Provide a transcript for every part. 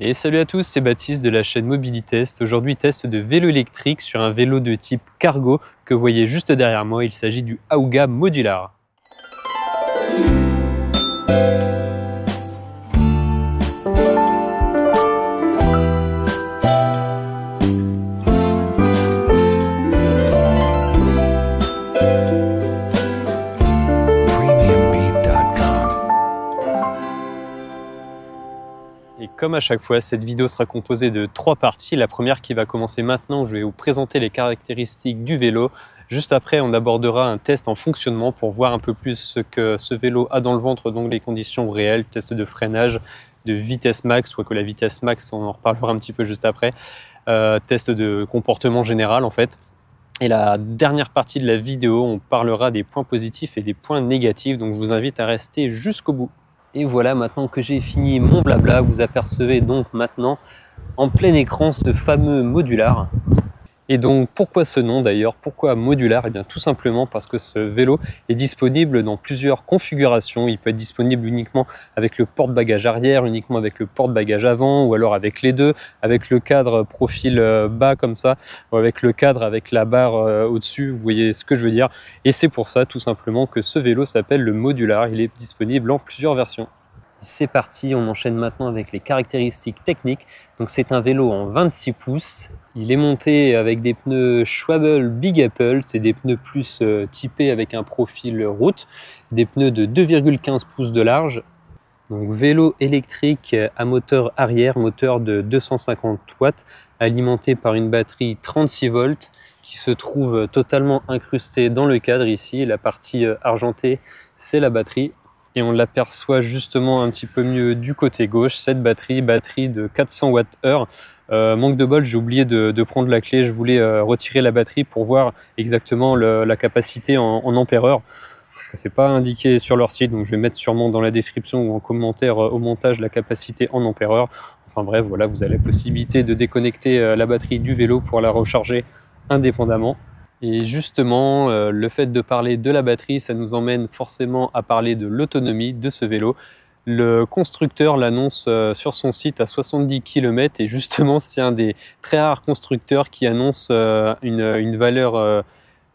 Et salut à tous, c'est Baptiste de la chaîne Mobilitest. Aujourd'hui, test de vélo électrique sur un vélo de type cargo que vous voyez juste derrière moi. Il s'agit du Aouga Modular. Et comme à chaque fois, cette vidéo sera composée de 3 parties. La première qui va commencer maintenant, je vais vous présenter les caractéristiques du vélo. Juste après, on abordera un test en fonctionnement pour voir un peu plus ce que ce vélo a dans le ventre, donc les conditions réelles, test de freinage, de vitesse max, soit que la vitesse max, on en reparlera un petit peu juste après, test de comportement général en fait. Et la dernière partie de la vidéo, on parlera des points positifs et des points négatifs, donc je vous invite à rester jusqu'au bout. Et voilà, maintenant que j'ai fini mon blabla, vous apercevez donc maintenant en plein écran ce fameux modular. Et donc pourquoi ce nom d'ailleurs? Pourquoi modular? Eh bien tout simplement parce que ce vélo est disponible dans plusieurs configurations. Il peut être disponible uniquement avec le porte-bagages arrière, uniquement avec le porte-bagages avant, ou alors avec les deux, avec le cadre profil bas comme ça, ou avec le cadre avec la barre au-dessus, vous voyez ce que je veux dire. Et c'est pour ça tout simplement que ce vélo s'appelle le modular. Il est disponible en plusieurs versions. C'est parti, on enchaîne maintenant avec les caractéristiques techniques. Donc c'est un vélo en 26 pouces. Il est monté avec des pneus Schwalbe Big Apple. C'est des pneus plus typés avec un profil route. Des pneus de 2,15 pouces de large. Donc vélo électrique à moteur arrière, moteur de 250 watts, alimenté par une batterie 36 volts qui se trouve totalement incrustée dans le cadre ici. La partie argentée, c'est la batterie. Et on l'aperçoit justement un petit peu mieux du côté gauche, cette batterie de 400 Wh. Manque de bol, j'ai oublié de prendre la clé, je voulais retirer la batterie pour voir exactement la capacité en ampères-heure, parce que c'est pas indiqué sur leur site, donc je vais mettre sûrement dans la description ou en commentaire au montage la capacité en ampères-heure. Enfin bref, voilà, vous avez la possibilité de déconnecter la batterie du vélo pour la recharger indépendamment. Et justement, le fait de parler de la batterie, ça nous emmène forcément à parler de l'autonomie de ce vélo. Le constructeur l'annonce sur son site à 70 km et justement, c'est un des très rares constructeurs qui annonce une valeur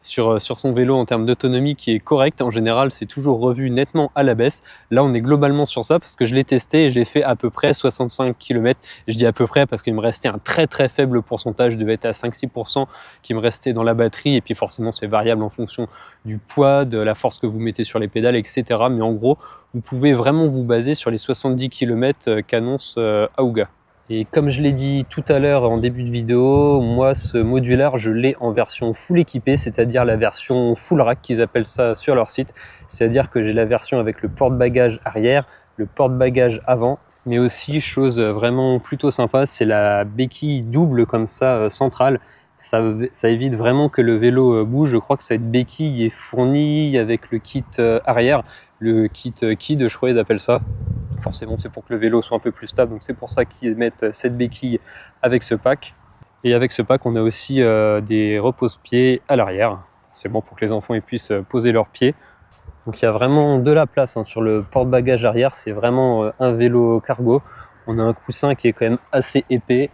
sur son vélo en termes d'autonomie qui est correcte. En général, c'est toujours revu nettement à la baisse. Là, on est globalement sur ça parce que je l'ai testé et j'ai fait à peu près 65 km. Je dis à peu près parce qu'il me restait un très très faible pourcentage, je devais être à 5-6% qui me restait dans la batterie. Et puis forcément, c'est variable en fonction du poids, de la force que vous mettez sur les pédales, etc. Mais en gros, vous pouvez vraiment vous baser sur les 70 km qu'annonce Aouga. Et comme je l'ai dit tout à l'heure en début de vidéo, moi ce modular je l'ai en version full équipée, c'est-à-dire la version full rack qu'ils appellent ça sur leur site. C'est-à-dire que j'ai la version avec le porte-bagages arrière, le porte-bagages avant, mais aussi chose vraiment plutôt sympa, c'est la béquille double comme ça centrale. Ça évite vraiment que le vélo bouge. Je crois que cette béquille est fournie avec le kit arrière, le kit KID je crois ils appellent ça. Forcément, c'est pour que le vélo soit un peu plus stable, donc c'est pour ça qu'ils mettent cette béquille avec ce pack. Et avec ce pack, on a aussi des repose-pieds à l'arrière, forcément pour que les enfants puissent poser leurs pieds. Donc il y a vraiment de la place sur le porte-bagages arrière, c'est vraiment un vélo cargo. On a un coussin qui est quand même assez épais,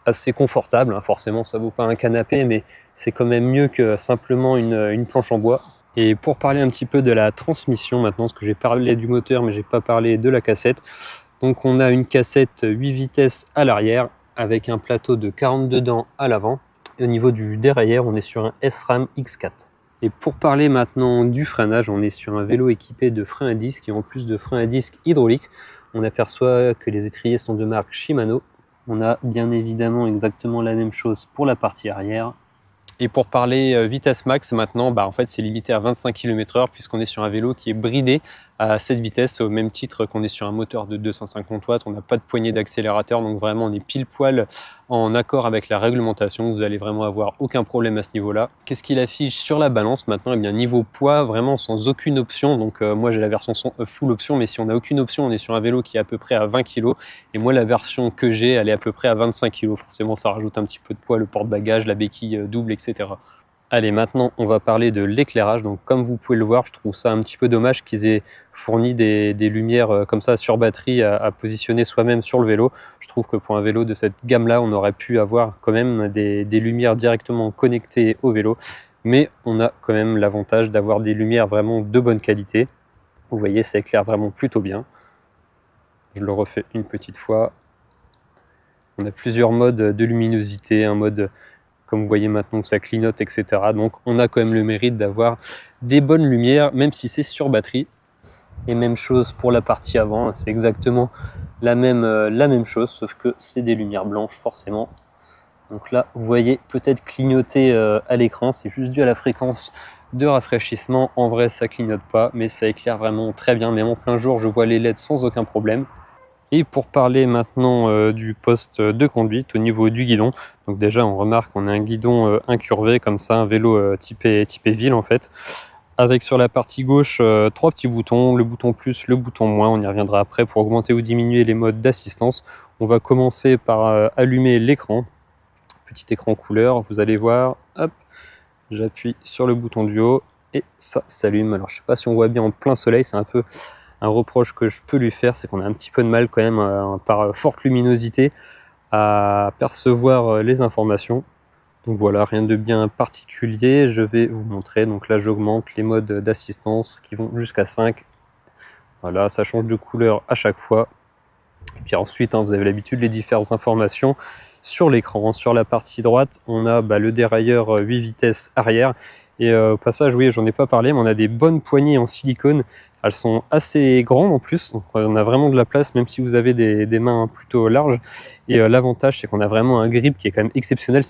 assez confortable. Forcément, ça vaut pas un canapé, mais c'est quand même mieux que simplement une planche en bois. Et pour parler un petit peu de la transmission maintenant, parce que j'ai parlé du moteur mais j'ai pas parlé de la cassette. Donc on a une cassette 8 vitesses à l'arrière avec un plateau de 42 dents à l'avant. Et au niveau du derrière, on est sur un SRAM X4. Et pour parler maintenant du freinage, on est sur un vélo équipé de freins à disque et en plus de freins à disque hydrauliques. On aperçoit que les étriers sont de marque Shimano. On a bien évidemment exactement la même chose pour la partie arrière. Et pour parler vitesse max maintenant, en fait c'est limité à 25 km/h puisqu'on est sur un vélo qui est bridé à cette vitesse au même titre qu'on est sur un moteur de 250 watts. On n'a pas de poignée d'accélérateur, donc vraiment on est pile poil en accord avec la réglementation. Vous allez vraiment avoir aucun problème à ce niveau-là. Qu'est-ce qu'il affiche sur la balance maintenant? Eh bien niveau poids, vraiment sans aucune option. Donc moi j'ai la version full option, mais si on n'a aucune option, on est sur un vélo qui est à peu près à 20 kg. Et moi la version que j'ai, elle est à peu près à 25 kg. Forcément ça rajoute un petit peu de poids, le porte-bagages, la béquille double, etc. Allez, maintenant on va parler de l'éclairage. Donc comme vous pouvez le voir, je trouve ça un petit peu dommage qu'ils aient fourni des lumières comme ça sur batterie à positionner soi-même sur le vélo. Je trouve que pour un vélo de cette gamme-là, on aurait pu avoir quand même des lumières directement connectées au vélo. Mais on a quand même l'avantage d'avoir des lumières vraiment de bonne qualité. Vous voyez, ça éclaire vraiment plutôt bien. Je le refais une petite fois. On a plusieurs modes de luminosité, un mode comme vous voyez maintenant que ça clignote, etc. Donc on a quand même le mérite d'avoir des bonnes lumières, même si c'est sur batterie. Et même chose pour la partie avant, c'est exactement la même chose, sauf que c'est des lumières blanches forcément. Donc là, vous voyez peut-être clignoter à l'écran, c'est juste dû à la fréquence de rafraîchissement. En vrai, ça clignote pas, mais ça éclaire vraiment très bien. Même en plein jour, je vois les LED sans aucun problème. Et pour parler maintenant du poste de conduite au niveau du guidon, donc déjà on remarque qu'on a un guidon incurvé comme ça, un vélo typé ville en fait, avec sur la partie gauche trois petits boutons, le bouton plus, le bouton moins, on y reviendra après pour augmenter ou diminuer les modes d'assistance. On va commencer par allumer l'écran, petit écran couleur, vous allez voir, hop, j'appuie sur le bouton du haut et ça s'allume. Alors je sais pas si on voit bien en plein soleil, c'est un peu un reproche que je peux lui faire, c'est qu'on a un petit peu de mal quand même par forte luminosité à percevoir les informations. Donc voilà, rien de bien particulier. Je vais vous montrer. Donc là, j'augmente les modes d'assistance qui vont jusqu'à 5. Voilà, ça change de couleur à chaque fois. Et puis ensuite, vous avez l'habitude, les différentes informations sur l'écran. Sur la partie droite, on a le dérailleur 8 vitesses arrière. Et au passage, oui, j'en ai pas parlé, mais on a des bonnes poignées en silicone. Elles sont assez grandes en plus, donc on a vraiment de la place, même si vous avez des mains plutôt larges. Et l'avantage, c'est qu'on a vraiment un grip qui est quand même exceptionnel.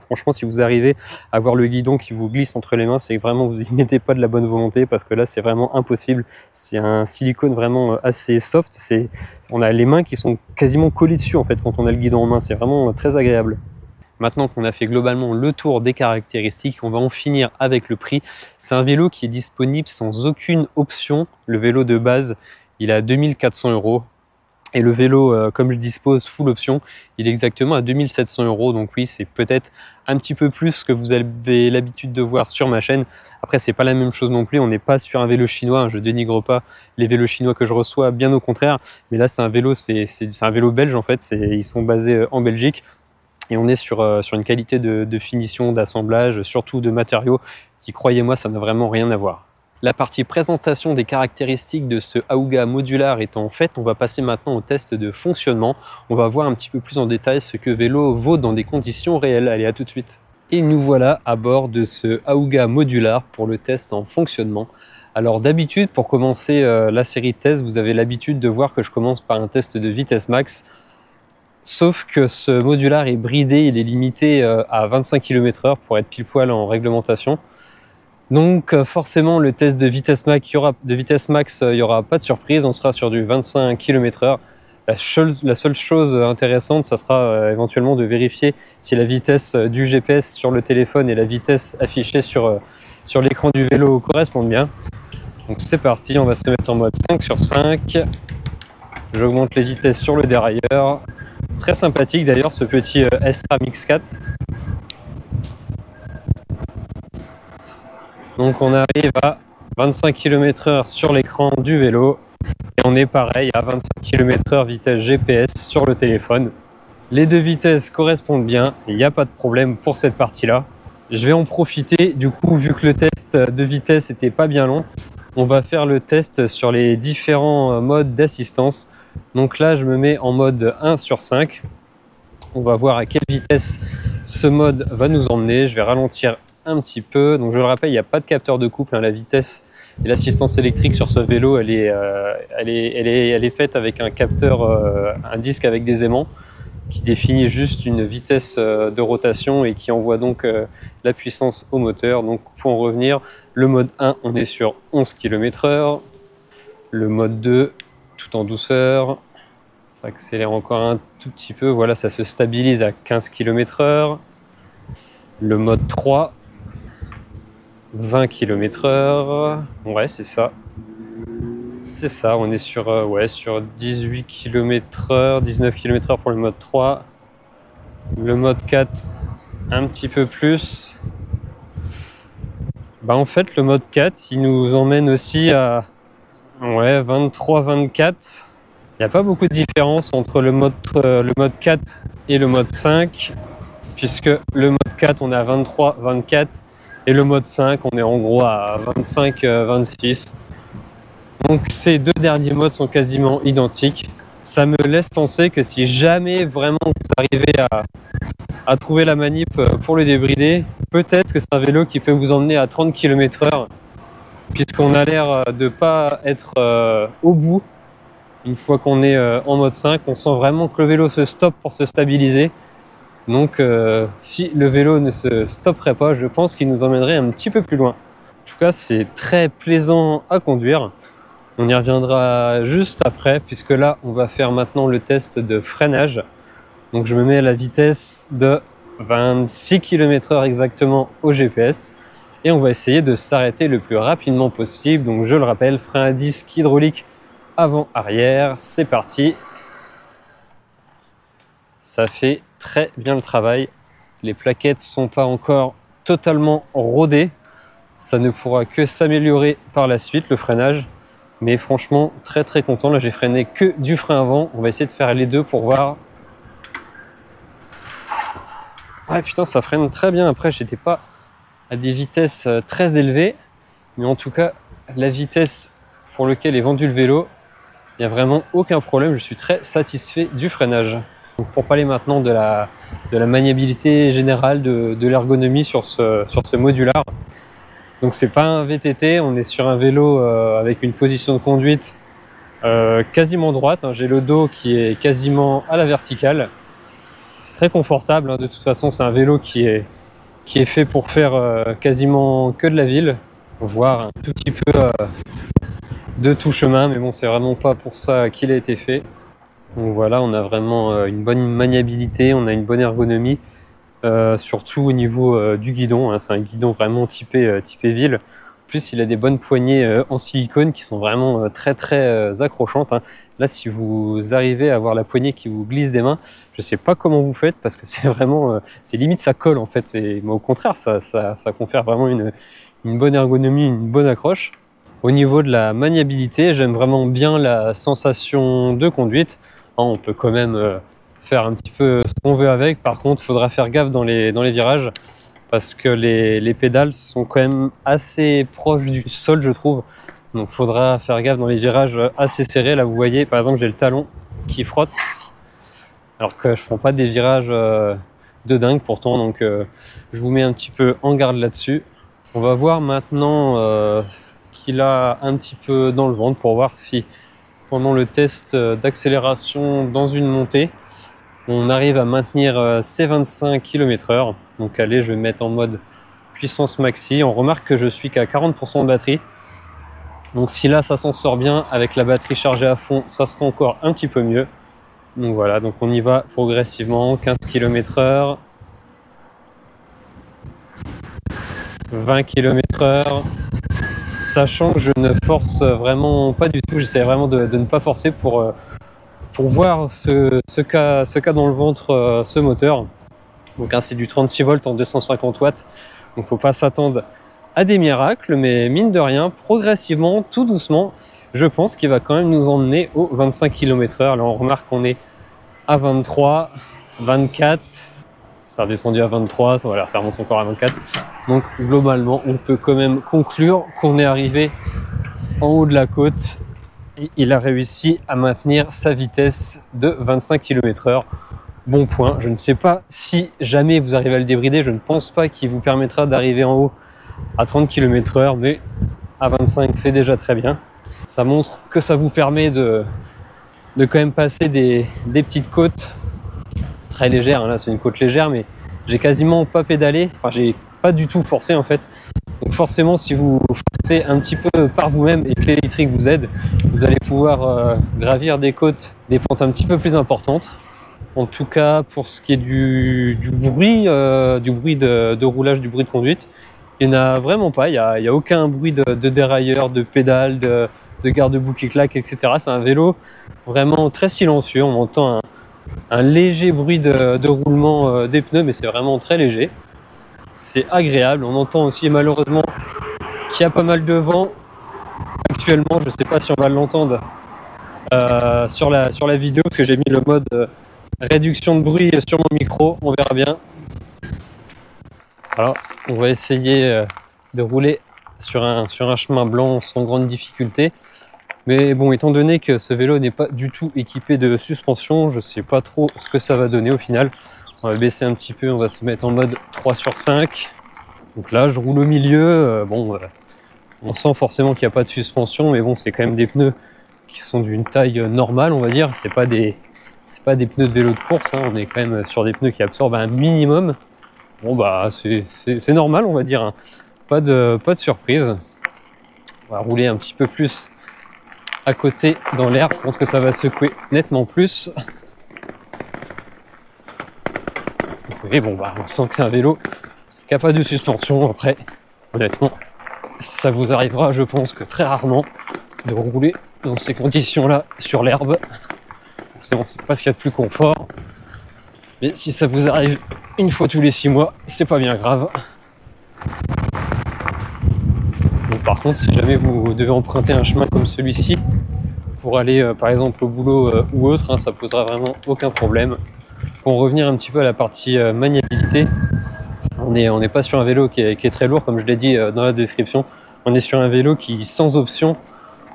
Franchement, si vous arrivez à avoir le guidon qui vous glisse entre les mains, c'est que vraiment vous n'y mettez pas de la bonne volonté, parce que là, c'est vraiment impossible. C'est un silicone vraiment assez soft. On a les mains qui sont quasiment collées dessus en fait quand on a le guidon en main. C'est vraiment très agréable. Maintenant qu'on a fait globalement le tour des caractéristiques, on va en finir avec le prix. C'est un vélo qui est disponible sans aucune option. Le vélo de base, il est à 2400 €. Et le vélo, comme je dispose full option, il est exactement à 2700 €. Donc oui, c'est peut-être un petit peu plus que vous avez l'habitude de voir sur ma chaîne. Après, c'est pas la même chose non plus. On n'est pas sur un vélo chinois. Je dénigre pas les vélos chinois que je reçois, bien au contraire. Mais là, c'est un vélo, c'est un vélo belge en fait. Ils sont basés en Belgique. Et on est sur une qualité de finition, d'assemblage, surtout de matériaux, qui, croyez-moi, ça n'a vraiment rien à voir. La partie présentation des caractéristiques de ce Aouga modular étant faite, on va passer maintenant au test de fonctionnement. On va voir un petit peu plus en détail ce que vélo vaut dans des conditions réelles. Allez, à tout de suite. Et nous voilà à bord de ce Aouga modular pour le test en fonctionnement. Alors d'habitude, pour commencer la série de tests, vous avez l'habitude de voir que je commence par un test de vitesse max. Sauf que ce modular est bridé, il est limité à 25 km/h pour être pile poil en réglementation. Donc forcément le test de vitesse max, il n'y aura pas de surprise, on sera sur du 25 km/h. La seule chose intéressante, ça sera éventuellement de vérifier si la vitesse du GPS sur le téléphone et la vitesse affichée sur l'écran du vélo correspondent bien. Donc c'est parti, on va se mettre en mode 5/5. J'augmente les vitesses sur le dérailleur. Très sympathique d'ailleurs ce petit S-Ram X4. Donc on arrive à 25 km/h sur l'écran du vélo et on est pareil à 25 km/h vitesse GPS sur le téléphone. Les deux vitesses correspondent bien, il n'y a pas de problème pour cette partie-là. Je vais en profiter du coup, vu que le test de vitesse n'était pas bien long, on va faire le test sur les différents modes d'assistance. Donc là je me mets en mode 1/5. On va voir à quelle vitesse ce mode va nous emmener. Je vais ralentir un petit peu. Donc je le rappelle, il n'y a pas de capteur de couple. La vitesse et l'assistance électrique sur ce vélo, elle est faite avec un capteur, un disque avec des aimants qui définit juste une vitesse de rotation et qui envoie donc la puissance au moteur. Donc pour en revenir, le mode 1, on est sur 11 km/h. Le mode 2, tout en douceur. Ça accélère encore un tout petit peu, voilà, ça se stabilise à 15 km/h. Le mode 3, 20 km/h. Ouais, c'est ça. C'est ça, on est sur 18 km/h, 19 km/h pour le mode 3. Le mode 4, un petit peu plus. Bah en fait, le mode 4, il nous emmène aussi à 23-24. Il n'y a pas beaucoup de différence entre le mode 4 et le mode 5, puisque le mode 4, on est à 23-24, et le mode 5, on est en gros à 25-26. Donc ces deux derniers modes sont quasiment identiques. Ça me laisse penser que si jamais vraiment vous arrivez à trouver la manip pour le débrider, peut-être que c'est un vélo qui peut vous emmener à 30 km/h, puisqu'on a l'air de pas être au bout. Une fois qu'on est en mode 5, on sent vraiment que le vélo se stoppe pour se stabiliser. Donc si le vélo ne se stopperait pas, je pense qu'il nous emmènerait un petit peu plus loin. En tout cas, c'est très plaisant à conduire. On y reviendra juste après, puisque là, on va faire maintenant le test de freinage. Donc je me mets à la vitesse de 26 km/h exactement au GPS. Et on va essayer de s'arrêter le plus rapidement possible. Donc je le rappelle, frein à disque hydraulique avant-arrière, c'est parti. Ça fait très bien le travail. Les plaquettes sont pas encore totalement rodées. Ça ne pourra que s'améliorer par la suite, le freinage. Mais franchement, très content. Là, j'ai freiné que du frein avant. On va essayer de faire les deux pour voir. Ouais, putain, ça freine très bien. Après, j'étais pas à des vitesses très élevées. Mais en tout cas, la vitesse pour laquelle est vendu le vélo, il n'y a vraiment aucun problème. Je suis très satisfait du freinage. Donc, pour parler maintenant de la maniabilité générale, de l'ergonomie sur ce modular. Donc c'est pas un VTT, on est sur un vélo avec une position de conduite quasiment droite. J'ai le dos qui est quasiment à la verticale. C'est très confortable, de toute façon c'est un vélo qui est fait pour faire quasiment que de la ville, voire un tout petit peu de tout chemin, mais bon, c'est vraiment pas pour ça qu'il a été fait. Donc voilà, on a vraiment une bonne maniabilité, on a une bonne ergonomie. Surtout au niveau du guidon, c'est un guidon vraiment typé ville. En plus, il a des bonnes poignées en silicone qui sont vraiment très accrochantes. Là, si vous arrivez à avoir la poignée qui vous glisse des mains, je sais pas comment vous faites parce que c'est vraiment, c'est limite ça colle en fait. Mais au contraire, ça confère vraiment une bonne ergonomie, une bonne accroche. Au niveau de la maniabilité, j'aime vraiment bien la sensation de conduite. On peut quand même faire un petit peu ce qu'on veut avec. Par contre, il faudra faire gaffe dans les virages parce que les pédales sont quand même assez proches du sol, je trouve. Donc il faudra faire gaffe dans les virages assez serrés. Là, vous voyez, par exemple, j'ai le talon qui frotte alors que je prends pas des virages de dingue pourtant. Donc je vous mets un petit peu en garde là-dessus. On va voir maintenant ce qu'il a un petit peu dans le ventre pour voir si pendant le test d'accélération dans une montée, on arrive à maintenir ces 25 km/h. Donc allez, je vais mettre en mode puissance maxi. On remarque que je suis qu'à 40% de batterie. Donc si là ça s'en sort bien avec la batterie chargée à fond, ça sera encore un petit peu mieux. Donc voilà, donc on y va progressivement, 15 km/h, 20 km/h. Sachant que je ne force vraiment pas du tout, j'essaie vraiment de ne pas forcer pour voir ce qu'a dans le ventre ce moteur. Donc c'est du 36 volts en 250 watts, donc faut pas s'attendre à des miracles, mais mine de rien, progressivement, tout doucement, je pense qu'il va quand même nous emmener aux 25 km/h. Là on remarque qu'on est à 23, 24, ça a redescendu à 23, voilà, ça remonte encore à 24. Donc globalement, on peut quand même conclure qu'on est arrivé en haut de la côte. Et il a réussi à maintenir sa vitesse de 25 km/h. Bon point. Je ne sais pas si jamais vous arrivez à le débrider, je ne pense pas qu'il vous permettra d'arriver en haut à 30 km/h, mais à 25 c'est déjà très bien. Ça montre que ça vous permet de quand même passer des petites côtes très légères. Là c'est une côte légère, mais j'ai quasiment pas pédalé, enfin j'ai pas du tout forcé en fait. Donc forcément, si vous forcez un petit peu par vous-même et que l'électrique vous aide, vous allez pouvoir gravir des côtes, des pentes un petit peu plus importantes. En tout cas, pour ce qui est du bruit de roulage, du bruit de conduite, il n'y en a vraiment pas. Il y a aucun bruit de dérailleur, de pédale, de garde-boue qui claque, etc. C'est un vélo vraiment très silencieux. On entend un léger bruit de roulement des pneus, mais c'est vraiment très léger. C'est agréable. On entend aussi malheureusement qu'il y a pas mal de vent actuellement. Je sais pas si on va l'entendre sur la vidéo parce que j'ai mis le mode réduction de bruit sur mon micro, on verra bien. Alors on va essayer de rouler sur un chemin blanc sans grande difficulté. Mais bon, étant donné que ce vélo n'est pas du tout équipé de suspension, je sais pas trop ce que ça va donner au final. On va baisser un petit peu, on va se mettre en mode 3/5. Donc là je roule au milieu, on sent forcément qu'il n'y a pas de suspension, mais bon, c'est quand même des pneus qui sont d'une taille normale, on va dire. C'est pas des pneus de vélo de course, hein. On est quand même sur des pneus qui absorbent un minimum. Bon bah c'est normal, on va dire, hein. Pas de surprise. On va rouler un petit peu plus à côté dans l'herbe. Je pense que ça va secouer nettement plus. Et bon bah on sent que c'est un vélo qui n'a pas de suspension. Après, honnêtement, ça vous arrivera, je pense, que très rarement de rouler dans ces conditions-là sur l'herbe. C'est pas ce qu'il y a de plus confort. Mais si ça vous arrive une fois tous les 6 mois, c'est pas bien grave. Donc, par contre, si jamais vous devez emprunter un chemin comme celui-ci pour aller par exemple au boulot ou autre, hein, ça posera vraiment aucun problème. Pour en revenir un petit peu à la partie maniabilité, on n'est pas sur un vélo qui est très lourd, comme je l'ai dit dans la description. On est sur un vélo qui, sans option,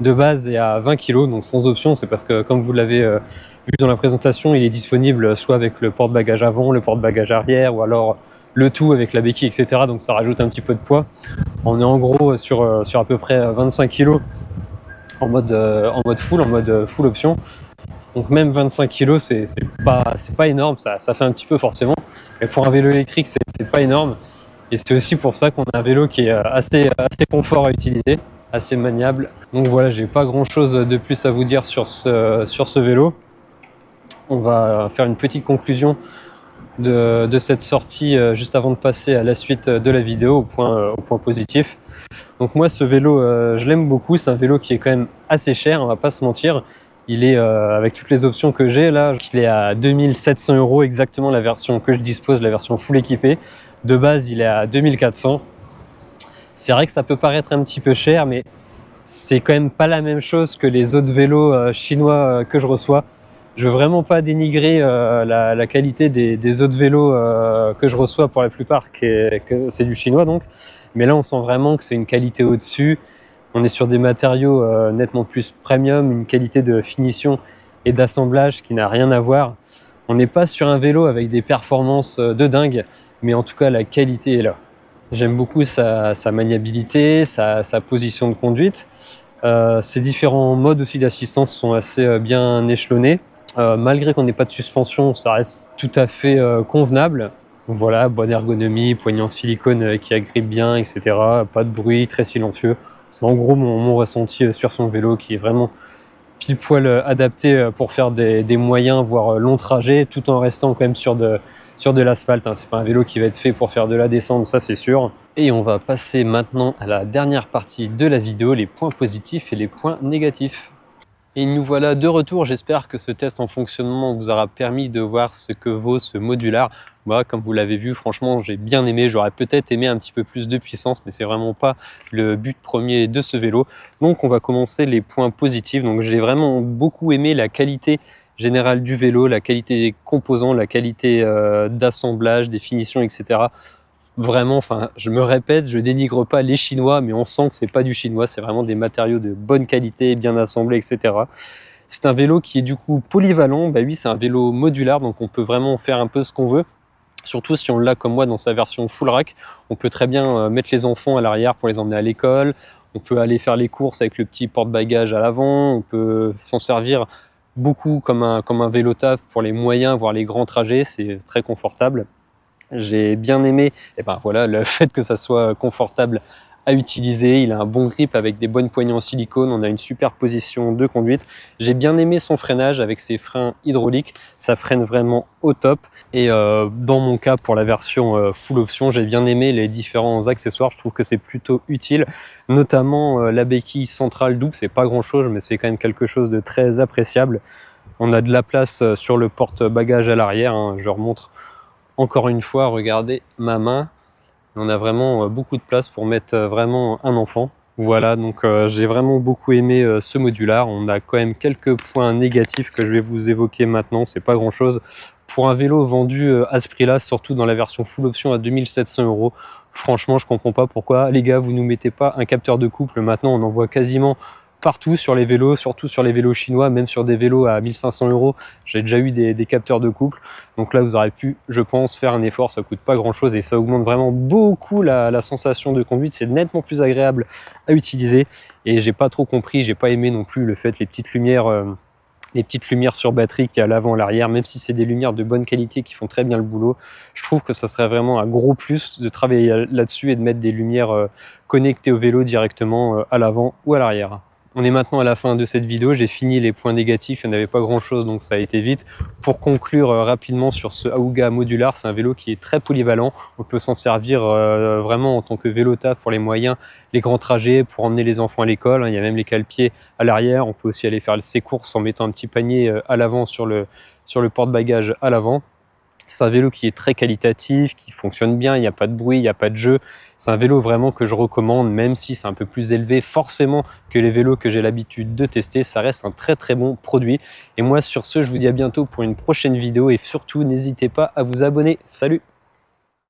de base est à 20 kg. Donc sans option, c'est parce que, comme vous l'avez vu dans la présentation, il est disponible soit avec le porte-bagages avant, le porte-bagages arrière, ou alors le tout avec la béquille, etc. Donc ça rajoute un petit peu de poids. On est en gros sur à peu près 25 kg en mode full option. Donc même 25 kg, c'est pas énorme, ça fait un petit peu forcément. Mais pour un vélo électrique, c'est pas énorme. Et c'est aussi pour ça qu'on a un vélo qui est assez confort à utiliser, assez maniable. Donc voilà, j'ai pas grand chose de plus à vous dire sur ce vélo. On va faire une petite conclusion de cette sortie juste avant de passer à la suite de la vidéo, au point positif. Donc moi, ce vélo, je l'aime beaucoup. C'est un vélo qui est quand même assez cher, on va pas se mentir. Il est, avec toutes les options que j'ai là, il est à 2700 € exactement, la version que je dispose, la version full équipée. De base, il est à 2400. C'est vrai que ça peut paraître un petit peu cher, mais c'est quand même pas la même chose que les autres vélos chinois que je reçois. Je veux vraiment pas dénigrer la qualité des autres vélos que je reçois pour la plupart, que c'est du chinois donc. Mais là, on sent vraiment que c'est une qualité au-dessus. On est sur des matériaux nettement plus premium, une qualité de finition et d'assemblage qui n'a rien à voir. On n'est pas sur un vélo avec des performances de dingue, mais en tout cas, la qualité est là. J'aime beaucoup sa maniabilité, sa position de conduite. Ces différents modes aussi d'assistance sont assez bien échelonnés. Malgré qu'on n'ait pas de suspension, ça reste tout à fait convenable. Donc voilà, bonne ergonomie, poignée en silicone qui agrippe bien, etc. Pas de bruit, très silencieux. C'est en gros mon ressenti sur son vélo, qui est vraiment pile poil adapté pour faire des moyens, voire longs trajets, tout en restant quand même sur de l'asphalte, hein. C'est pas un vélo qui va être fait pour faire de la descente, ça c'est sûr. Et on va passer maintenant à la dernière partie de la vidéo, les points positifs et les points négatifs. Et nous voilà de retour. J'espère que ce test en fonctionnement vous aura permis de voir ce que vaut ce modular. Moi, comme vous l'avez vu, franchement, j'ai bien aimé. J'aurais peut-être aimé un petit peu plus de puissance, mais c'est vraiment pas le but premier de ce vélo. Donc, on va commencer les points positifs. Donc, j'ai vraiment beaucoup aimé la qualité générale du vélo, la qualité des composants, la qualité d'assemblage, des finitions, etc. Vraiment, enfin, je me répète, je dénigre pas les Chinois, mais on sent que c'est pas du chinois, c'est vraiment des matériaux de bonne qualité, bien assemblés, etc. C'est un vélo qui est du coup polyvalent. Bah oui, c'est un vélo modulaire, donc on peut vraiment faire un peu ce qu'on veut. Surtout si on l'a comme moi dans sa version full rack, on peut très bien mettre les enfants à l'arrière pour les emmener à l'école. On peut aller faire les courses avec le petit porte-bagages à l'avant. On peut s'en servir beaucoup comme un vélo taf pour les moyens, voire les grands trajets. C'est très confortable. J'ai bien aimé voilà, le fait que ça soit confortable à utiliser. Il a un bon grip avec des bonnes poignées en silicone. On a une super position de conduite. J'ai bien aimé son freinage avec ses freins hydrauliques. Ça freine vraiment au top. Et dans mon cas, pour la version full option, j'ai bien aimé les différents accessoires. Je trouve que c'est plutôt utile, notamment la béquille centrale double. C'est pas grand chose, mais c'est quand même quelque chose de très appréciable. On a de la place sur le porte-bagages à l'arrière, hein. Je remontre encore une fois, regardez ma main. On a vraiment beaucoup de place pour mettre vraiment un enfant. Voilà, donc j'ai vraiment beaucoup aimé ce modular. On a quand même quelques points négatifs que je vais vous évoquer maintenant, c'est pas grand chose. Pour un vélo vendu à ce prix-là, surtout dans la version full option à 2700 €, franchement je comprends pas pourquoi les gars vous nous mettez pas un capteur de couple. Maintenant on en voit quasiment partout sur les vélos, surtout sur les vélos chinois, même sur des vélos à 1500 €. J'ai déjà eu des capteurs de couple. Donc là, vous aurez pu, je pense, faire un effort. Ça coûte pas grand chose et ça augmente vraiment beaucoup la sensation de conduite. C'est nettement plus agréable à utiliser. Et j'ai pas trop compris, j'ai pas aimé non plus le fait, les petites lumières sur batterie qui a à l'avant, à l'arrière, même si c'est des lumières de bonne qualité qui font très bien le boulot. Je trouve que ça serait vraiment un gros plus de travailler là-dessus et de mettre des lumières connectées au vélo directement à l'avant ou à l'arrière. On est maintenant à la fin de cette vidéo, j'ai fini les points négatifs, il n'y en avait pas grand chose donc ça a été vite. Pour conclure rapidement sur ce Aouga modular, c'est un vélo qui est très polyvalent, on peut s'en servir vraiment en tant que vélo taf pour les moyens, les grands trajets, pour emmener les enfants à l'école, il y a même les cale-pieds à l'arrière, on peut aussi aller faire ses courses en mettant un petit panier à l'avant sur le porte-bagages à l'avant. C'est un vélo qui est très qualitatif, qui fonctionne bien, il n'y a pas de bruit, il n'y a pas de jeu. C'est un vélo vraiment que je recommande, même si c'est un peu plus élevé forcément que les vélos que j'ai l'habitude de tester. Ça reste un très très bon produit. Et moi sur ce, je vous dis à bientôt pour une prochaine vidéo et surtout n'hésitez pas à vous abonner. Salut!